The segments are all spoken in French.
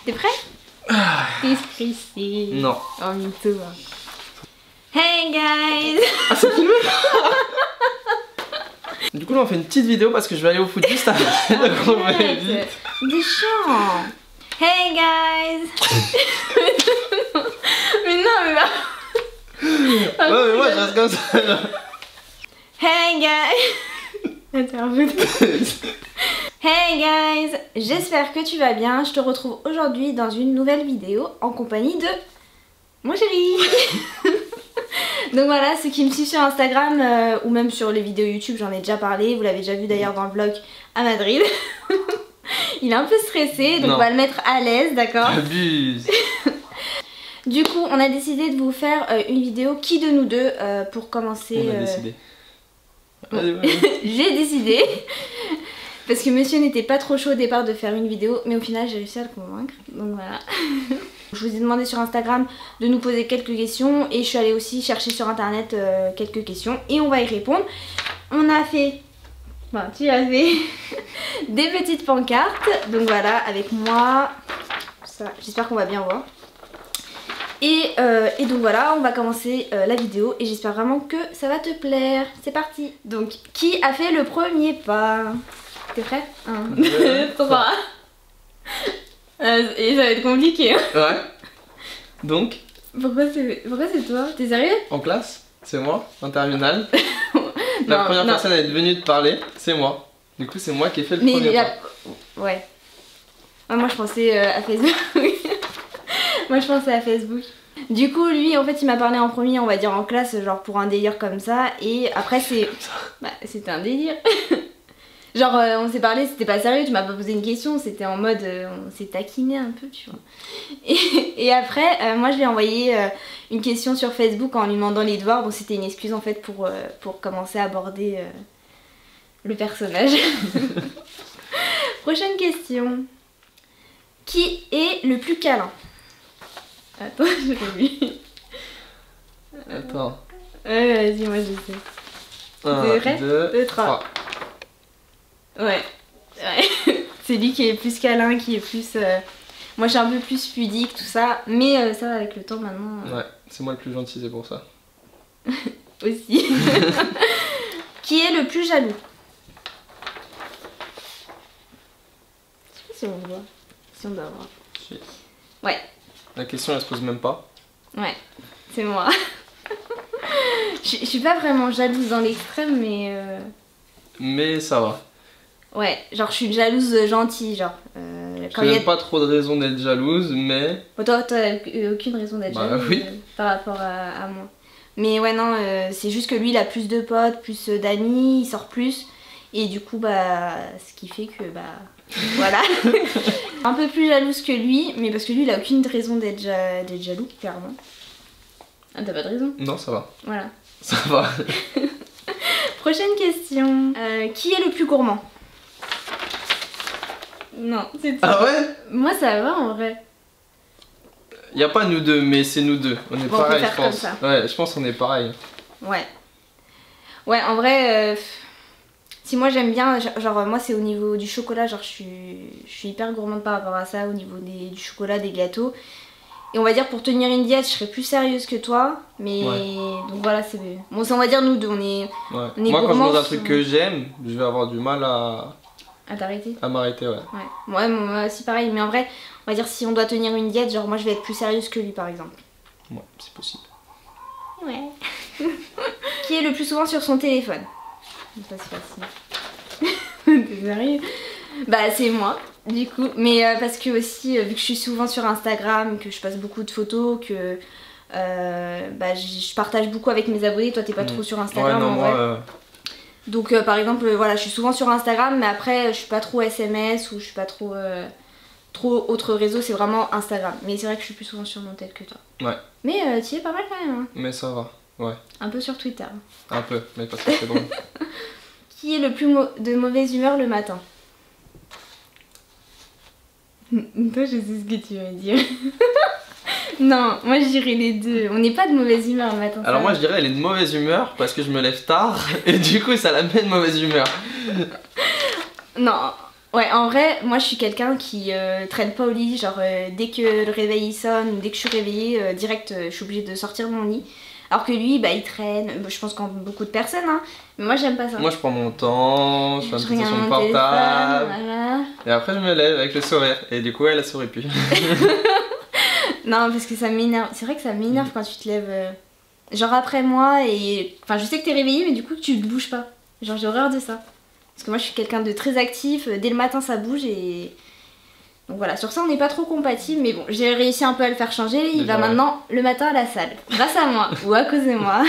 T'es prêt? T'es stressé? Non. Oh mytho. Hey guys! Ah, c'est filmé. Du coup là on fait une petite vidéo parce que je vais aller au foot juste après. Donc on va aller vite. Des chants! Hey guys! Mais non mais bah... Ouais mais moi je reste comme ça genre. Hey guys! Attends, hey guys! J'espère que tu vas bien. Je te retrouve aujourd'hui dans une nouvelle vidéo en compagnie de mon chéri. Donc voilà, ceux qui me suivent sur Instagram ou même sur les vidéos YouTube, j'en ai déjà parlé. Vous l'avez déjà vu d'ailleurs dans le vlog à Madrid. Il est un peu stressé, donc on va le mettre à l'aise, d'accord? Abuse. Du coup, on a décidé de vous faire une vidéo qui de nous deux pour commencer. On a décidé. J'ai décidé. Parce que monsieur n'était pas trop chaud au départ de faire une vidéo, mais au final j'ai réussi à le convaincre. Donc voilà. Je vous ai demandé sur Instagram de nous poser quelques questions et je suis allée aussi chercher sur internet quelques questions et on va y répondre. On a fait... Enfin, tu as fait des petites pancartes. Donc voilà, avec moi. J'espère qu'on va bien voir. Et donc voilà, on va commencer la vidéo et j'espère vraiment que ça va te plaire. C'est parti. Donc, qui a fait le premier pas? T'es prêt? 1, 2, 3. Et ça va être compliqué. Ouais. Donc pourquoi c'est toi? T'es sérieux? en classe, c'est moi, en terminale. La première personne à être venue te parler, c'est moi. Du coup c'est moi qui ai fait le premier pas. Ouais. Ah, moi je pensais à Facebook. Moi je pensais à Facebook. Du coup lui en fait il m'a parlé en premier, on va dire en classe, genre pour un délire comme ça. Et après c'est... Bah c'était un délire. Genre on s'est parlé, c'était pas sérieux, tu m'as pas posé une question, c'était en mode on s'est taquiné un peu, tu vois. Et après moi je lui ai envoyé une question sur Facebook en lui demandant les devoirs. Bon c'était une excuse en fait pour commencer à aborder le personnage. Prochaine question. Qui est le plus câlin? Attends, je l'ai vu. Attends. Vas-y, moi je sais. 1, 2, 3. Ouais. C'est lui qui est plus câlin, qui est plus... Moi je suis un peu plus pudique, tout ça. Mais ça va avec le temps maintenant. Ouais, c'est moi le plus gentil, c'est pour ça. Aussi. Qui est le plus jaloux? Je sais pas si on voit. Si on doit voir. Si. Ouais. La question elle se pose même pas. Ouais, c'est moi. Je suis pas vraiment jalouse dans l'extrême, mais... Mais ça va. Ouais, genre je suis jalouse gentille, genre. Quand il y a pas trop de raison d'être jalouse, mais... Bon, toi t'as aucune raison d'être jalouse oui. Par rapport à moi. Mais ouais, non, c'est juste que lui il a plus de potes, plus d'amis, il sort plus. Et du coup, bah, ce qui fait que, bah, voilà. Un peu plus jalouse que lui, mais parce que lui il a aucune raison d'être jaloux, clairement. Ah, t'as pas de raison? Non, ça va. Voilà. Ça va. Prochaine question. Qui est le plus gourmand? Non, c'est toi. Ah ouais? Moi ça va en vrai. Y a pas nous deux, mais c'est nous deux. On est Bon, pareil, on peut je faire pense. comme ça. Ouais, je pense qu'on est pareil. Ouais. Ouais, en vrai, si moi j'aime bien, genre moi c'est au niveau du chocolat, genre je suis hyper gourmande par rapport à ça, au niveau du chocolat, des gâteaux. Et on va dire pour tenir une diète, je serais plus sérieuse que toi, mais ouais. Donc voilà, c'est bon, on va dire nous deux, on est moi quand je mange un truc que j'aime, je vais avoir du mal à t'arrêter. À m'arrêter, ouais. Ouais, moi aussi pareil, mais en vrai, on va dire si on doit tenir une diète, genre moi je vais être plus sérieuse que lui par exemple. Ouais, c'est possible. Ouais. Qui est le plus souvent sur son téléphone? Ça c'est facile. T'es sérieux? Bah c'est moi, du coup. Mais parce que aussi, vu que je suis souvent sur Instagram, que je passe beaucoup de photos, que bah, je partage beaucoup avec mes abonnés. Toi t'es pas trop sur Instagram, ouais, non, en vrai. Donc par exemple, voilà, je suis souvent sur Instagram, mais après je suis pas trop SMS ou je suis pas trop autres réseaux, c'est vraiment Instagram. Mais c'est vrai que je suis plus souvent sur mon tel que toi. Ouais. Mais tu es pas mal quand même. Hein. Mais ça va, ouais. Un peu sur Twitter. Un peu, mais parce que c'est drôle. Qui est le plus de mauvaise humeur le matin? Toi, je sais ce que tu vas dire. Non, moi je dirais les deux. On n'est pas de mauvaise humeur le matin. Alors moi je dirais elle est de mauvaise humeur parce que je me lève tard et du coup ça la met de mauvaise humeur. Non, Ouais, en vrai, moi je suis quelqu'un qui traîne pas au lit, genre dès que le réveil sonne ou dès que je suis réveillée, direct je suis obligée de sortir de mon lit. Alors que lui, bah il traîne, je pense qu'en beaucoup de personnes, hein, mais moi j'aime pas ça. Moi je prends mon temps, je fais un petit sur mon téléphone, portable, voilà. et après je me lève avec le sourire, et du coup elle sourit plus. Non, parce que ça m'énerve, c'est vrai que ça m'énerve quand tu te lèves, genre après moi, et enfin je sais que t'es réveillée, mais du coup tu te bouges pas. Genre j'ai horreur de ça. Parce que moi je suis quelqu'un de très actif, dès le matin ça bouge et... Donc voilà, sur ça on n'est pas trop compatibles, mais bon, j'ai réussi un peu à le faire changer, il va maintenant le matin à la salle, grâce à moi, ou à cause de moi.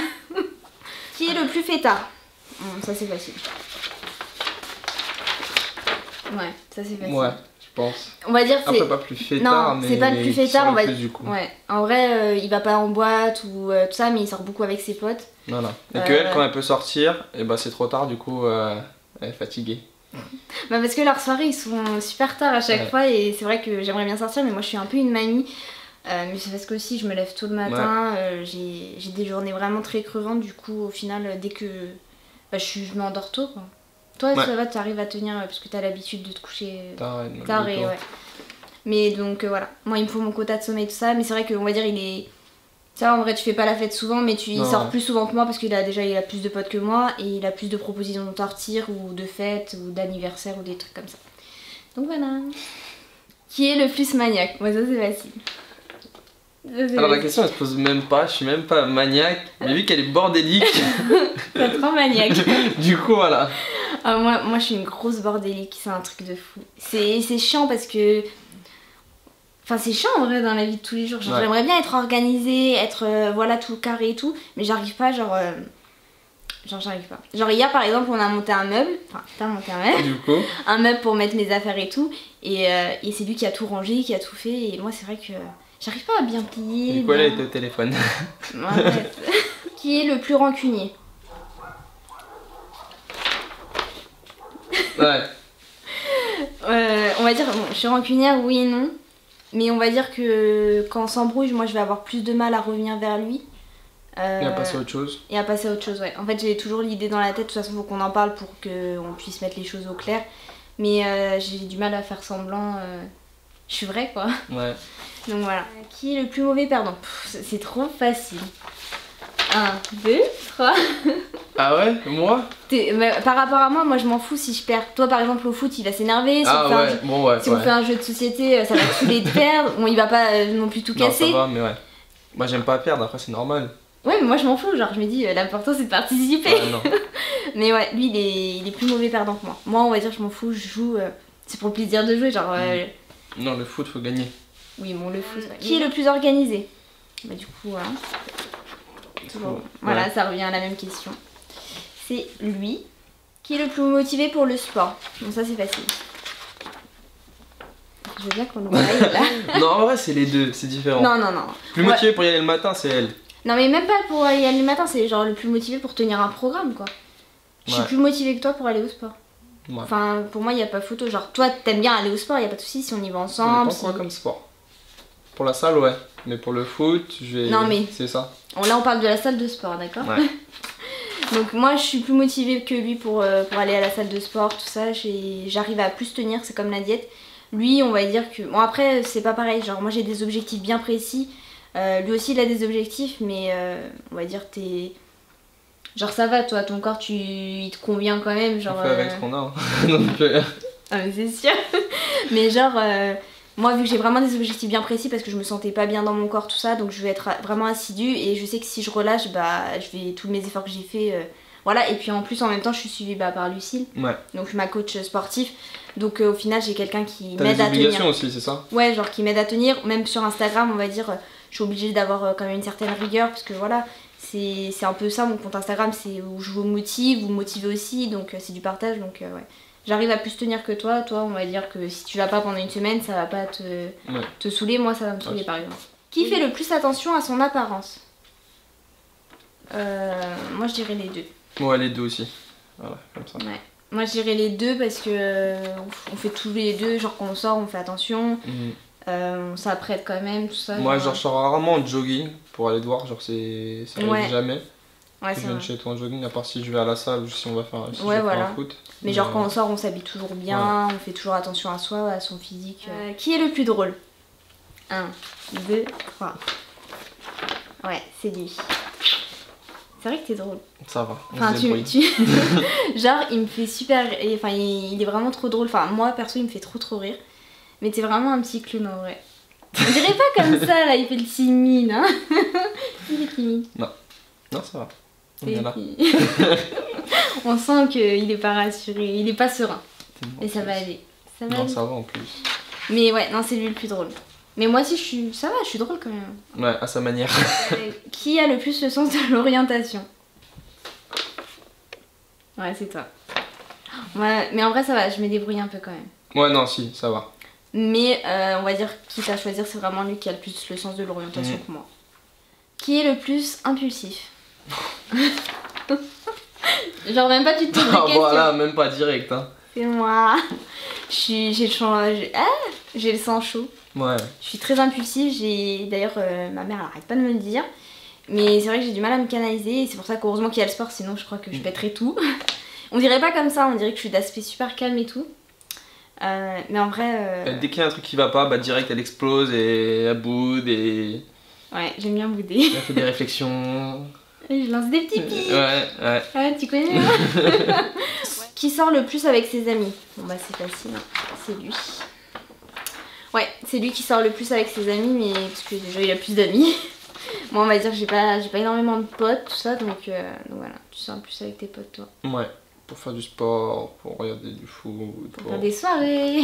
Qui est le plus fêtard? Ça c'est facile. Ouais, ça c'est facile. Ouais, je pense. On va dire c'est... Après pas plus fêtard, non, mais... c'est pas le plus fêtard, on va dire... du coup. Ouais, en vrai, il va pas en boîte ou tout ça, mais il sort beaucoup avec ses potes. Voilà. Et que elle, quand elle peut sortir, et bah c'est trop tard, du coup, elle est fatiguée. Bah parce que leurs soirées ils sont super tard à chaque fois et c'est vrai que j'aimerais bien sortir mais moi je suis un peu une mamie mais c'est parce que aussi je me lève tôt le matin, j'ai des journées vraiment très crevantes du coup au final dès que bah, je m'endors tôt quoi. Toi ça va, tu arrives à tenir parce que t'as l'habitude de te coucher tard et ouais. Mais donc voilà, moi il me faut mon quota de sommeil tout ça mais c'est vrai qu'on va dire il est... Ça en vrai tu fais pas la fête souvent mais il sort plus souvent que moi parce qu'il a plus de potes que moi et il a plus de propositions de sortir ou de fêtes ou d'anniversaire ou des trucs comme ça. Donc voilà. Qui est le plus maniaque? Moi ça c'est facile. Alors la question elle se pose même pas, je suis même pas maniaque, mais vu qu'elle est bordélique... T'es trop maniaque. Du coup voilà. Moi je suis une grosse bordélique, c'est un truc de fou. C'est chiant parce que... Enfin c'est chiant en vrai dans la vie de tous les jours, j'aimerais bien être organisée, être voilà tout carré et tout, mais j'arrive pas genre j'arrive pas. Genre hier par exemple on a monté un meuble, enfin t'as monté un meuble, du coup un meuble pour mettre mes affaires et tout, et c'est lui qui a tout rangé, qui a tout fait, et moi c'est vrai que j'arrive pas à bien plier. Du coup elle était au téléphone. Qui est le plus rancunier? Ouais. On va dire, bon, je suis rancunière oui et non. Mais on va dire que quand on s'embrouille, moi je vais avoir plus de mal à revenir vers lui. Et à passer à autre chose. Et à passer à autre chose, ouais. En fait, j'ai toujours l'idée dans la tête, de toute façon, faut qu'on en parle pour qu'on puisse mettre les choses au clair. Mais j'ai du mal à faire semblant. Je suis vraie, quoi. Ouais. Donc voilà. Qui est le plus mauvais perdant? C'est trop facile. 1, 2, 3. Ah ouais? Moi? Par rapport à moi je m'en fous si je perds. Toi par exemple au foot il va s'énerver. Si on fait un jeu de société ça va te saouler de perdre. Bon il va pas non plus tout casser. Ça va mais ouais. Moi j'aime pas perdre, après c'est normal. Ouais mais moi je m'en fous, genre je me dis l'important c'est de participer. Non. Mais ouais lui il est plus mauvais perdant que moi. Moi on va dire je m'en fous, je joue, c'est pour le plaisir de jouer genre... Non le foot faut gagner. Oui bon le foot. Qui est le plus organisé? Bah du coup voilà. Voilà ça revient à la même question. C'est lui. Qui est le plus motivé pour le sport? Bon ça c'est facile. Je veux bien qu'on nous aille là. Non en vrai c'est les deux, c'est différent. Non. Plus motivé pour y aller le matin c'est elle. Non mais même pas pour y aller le matin, c'est genre le plus motivé pour tenir un programme quoi. Je suis plus motivée que toi pour aller au sport. Enfin pour moi il n'y a pas photo, genre toi t'aimes bien aller au sport, il n'y a pas de soucis si on y va ensemble. Quoi comme sport? Pour la salle ouais, mais pour le foot je vais... Non mais... C'est ça. Là on parle de la salle de sport d'accord? Ouais. Donc moi je suis plus motivée que lui pour aller à la salle de sport, tout ça, j'arrive à plus tenir, c'est comme la diète. Lui on va dire que... Bon après c'est pas pareil, genre moi j'ai des objectifs bien précis, lui aussi il a des objectifs mais on va dire t'es... Genre ça va toi, ton corps il te convient quand même, genre... On fait avec ce qu'on a. Hein. Ah mais c'est sûr. Mais genre... Moi vu que j'ai vraiment des objectifs bien précis parce que je me sentais pas bien dans mon corps tout ça, donc je vais être vraiment assidue et je sais que si je relâche bah je vais tous mes efforts que j'ai fait voilà. Et puis en plus en même temps je suis suivie par Lucille, donc ma coach sportif, donc au final j'ai quelqu'un qui m'aide à tenir. T'as des obligations aussi c'est ça? Ouais genre qui m'aide à tenir, même sur Instagram on va dire je suis obligée d'avoir quand même une certaine rigueur parce que voilà c'est un peu ça mon compte Instagram, c'est où je vous motive, vous me motivez aussi, donc c'est du partage, donc ouais. J'arrive à plus tenir que toi, on va dire que si tu vas pas pendant une semaine, ça va pas te saouler, moi ça va me saouler par exemple. Qui fait le plus attention à son apparence? Moi je dirais les deux. Ouais les deux aussi, voilà comme ça. Ouais. Moi je dirais les deux parce que on fait tous les deux, genre quand on sort on fait attention, on s'apprête quand même, tout ça. Moi genre je sors rarement en jogging pour aller te voir, genre c'est jamais. Ouais, qui viennent chez toi en jogging, à part si je vais à la salle ou si on va faire, si ouais, je voilà. un foot. Mais genre quand on sort, on s'habille toujours bien, on fait toujours attention à soi, à son physique. Qui est le plus drôle? 1, 2, 3. Ouais, c'est lui. C'est vrai que t'es drôle. Ça va. Enfin, genre, il me fait super. Enfin, il est vraiment trop drôle. Enfin, moi perso, il me fait trop rire. Mais t'es vraiment un petit clown en vrai. On dirait pas comme ça là, il fait le timide, hein. Il est timide. Non, ça va. On est là. On sent qu'il est pas rassuré, il est pas serein. Et ça va aller. Ça va en plus. Mais ouais, non, c'est lui le plus drôle. Mais moi aussi, ça va, je suis drôle quand même. Ouais, à sa manière. Qui a le plus le sens de l'orientation? Ouais, c'est toi. Ouais, mais en vrai, ça va, je me débrouille un peu quand même. Ouais, non, si, ça va. Mais on va dire, quitte à choisir, c'est vraiment lui qui a le plus le sens de l'orientation que moi. Qui est le plus impulsif? Genre, même pas tu te poses des questions. Voilà, même pas direct, hein. C'est moi. J'ai le sang chaud. Ouais. Je suis très impulsive. D'ailleurs, ma mère elle arrête pas de me le dire. Mais c'est vrai que j'ai du mal à me canaliser. Et c'est pour ça qu'heureusement qu'il y a le sport, sinon je crois que je pèterais tout. On dirait pas comme ça, on dirait que je suis d'aspect super calme et tout. Mais en vrai. Dès qu'il y a un truc qui va pas, bah direct elle explose et elle boude et. Ouais, j'aime bien bouder. Elle fait des réflexions. Et je lance des petits pieds. Ouais. Ouais, tu connais. Qui sort le plus avec ses amis? Bon bah c'est facile, hein. C'est lui. Ouais, c'est lui qui sort le plus avec ses amis, mais parce que déjà il a plus d'amis. Moi on va dire que j'ai pas énormément de potes, tout ça, donc voilà, tu sors le plus avec tes potes toi. Ouais, pour faire du sport, pour regarder du foot, pour faire des soirées.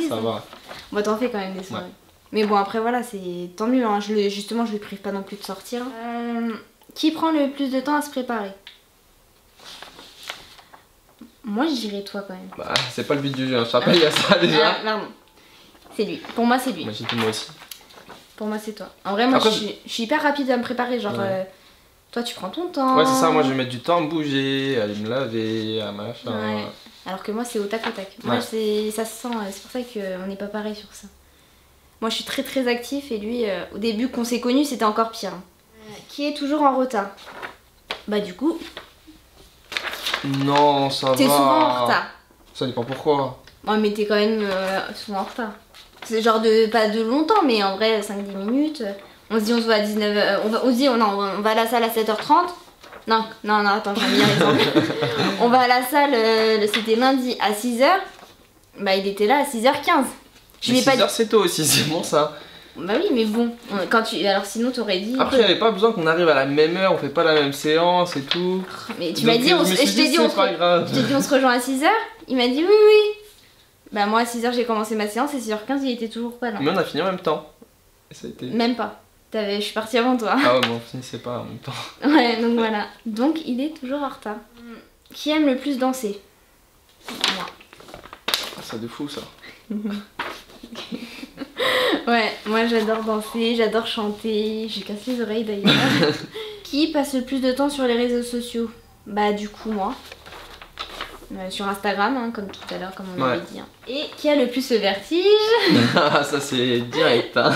Ça va. Bon t'en fais quand même des soirées. Ouais. Mais bon après voilà, c'est tant mieux, hein. Justement je lui prive pas non plus de sortir. Qui prend le plus de temps à se préparer? Moi je dirais toi quand même. Bah c'est pas le but du jeu, hein. Je te rappelle il y a ça déjà. Pardon. C'est lui. Pour moi c'est lui. Moi j'ai dit moi aussi. Pour moi c'est toi. En vrai moi après, je suis hyper rapide à me préparer, genre toi tu prends ton temps. Ouais c'est ça, moi je vais mettre du temps à me bouger, à aller me laver, à machin. Ouais. Alors que moi c'est au tac au tac. Moi ça se sent, c'est pour ça qu'on n'est pas pareil sur ça. Moi je suis très actif et lui au début qu'on s'est connus c'était encore pire. Qui est toujours en retard? Bah du coup... Non ça va. T'es souvent en retard. Ça dépend pourquoi. Ouais mais t'es quand même souvent en retard. C'est genre pas de longtemps mais en vrai 5-10 minutes. On se dit on se voit à 19h, on se dit on va à la salle à 7h30. Non attends j'ai un meilleur exemple. On va à la salle, c'était lundi à 6h. Bah il était là à 6h15. Je vais pas 6h c'est tôt aussi, c'est bon ça. Bah oui mais bon, alors sinon t'aurais dit... Après il n'y avait pas besoin qu'on arrive à la même heure, on fait pas la même séance et tout. Mais tu m'as dit, je t'ai dit on se rejoint à 6h. Il m'a dit oui. Bah moi à 6h j'ai commencé ma séance et 6h15 il était toujours pas là. Mais on a fini en même temps. Et ça a été... Même pas. Je suis partie avant toi. Ah ouais mais on finissait pas en même temps. Ouais donc voilà. Donc il est toujours en retard. Qui aime le plus danser? Moi. Ah ça de fou ça. Ouais, moi j'adore danser, j'adore chanter, j'ai cassé les oreilles d'ailleurs. Qui passe le plus de temps sur les réseaux sociaux? Bah du coup moi. Sur Instagram, hein, comme tout à l'heure, comme on avait dit. Hein. Et qui a le plus le vertige? Ça c'est direct hein.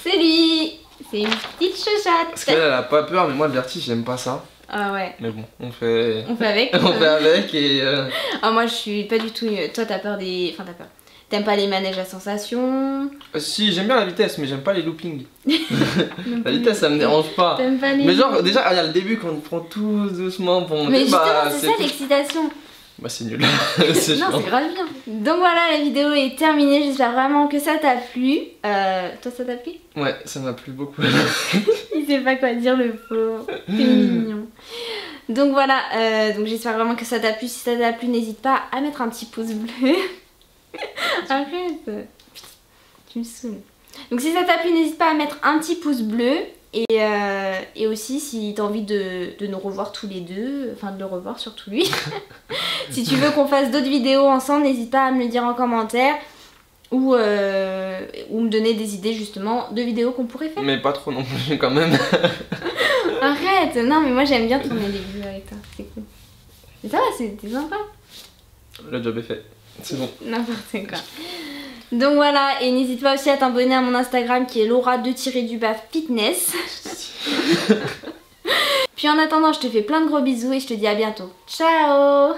C'est lui. C'est une petite chochate. Parce qu'elle elle a pas peur, mais moi le vertige j'aime pas ça. Ah ouais. Mais bon, on fait avec. On fait avec et... Ah moi je suis pas du tout... Toi t'as peur des... Enfin t'as peur. T'aimes pas les manèges à sensation? Si, j'aime bien la vitesse, mais j'aime pas les loopings. La vitesse, ça me dérange pas. T'aimes pas les... Mais genre, déjà, il y a le début quand on prend tout doucement pour monter. Mais justement, c'est ça l'excitation. Bah c'est nul. Non, c'est grave bien. Donc voilà, la vidéo est terminée. J'espère vraiment que ça t'a plu. Toi, ça t'a plu? Ouais, ça m'a plu beaucoup. Il sait pas quoi dire, le pauvre. C'est mignon. Donc voilà, donc j'espère vraiment que ça t'a plu. Si ça t'a plu, n'hésite pas à mettre un petit pouce bleu. Arrête. Tu me saoules. Donc si ça t'a plu, n'hésite pas à mettre un petit pouce bleu. Et aussi si t'as envie de nous revoir tous les deux, enfin de le revoir surtout lui. Si tu veux qu'on fasse d'autres vidéos ensemble, n'hésite pas à me le dire en commentaire. Ou me donner des idées justement de vidéos qu'on pourrait faire. Mais pas trop non plus quand même. Arrête, non mais moi j'aime bien tourner des vidéos avec toi, c'est cool. Mais ça va, c'était sympa. Le job est fait, c'est bon. N'importe quoi. Donc voilà, et n'hésite pas aussi à t'abonner à mon Instagram qui est Laura_fitness. Puis en attendant, je te fais plein de gros bisous et je te dis à bientôt. Ciao!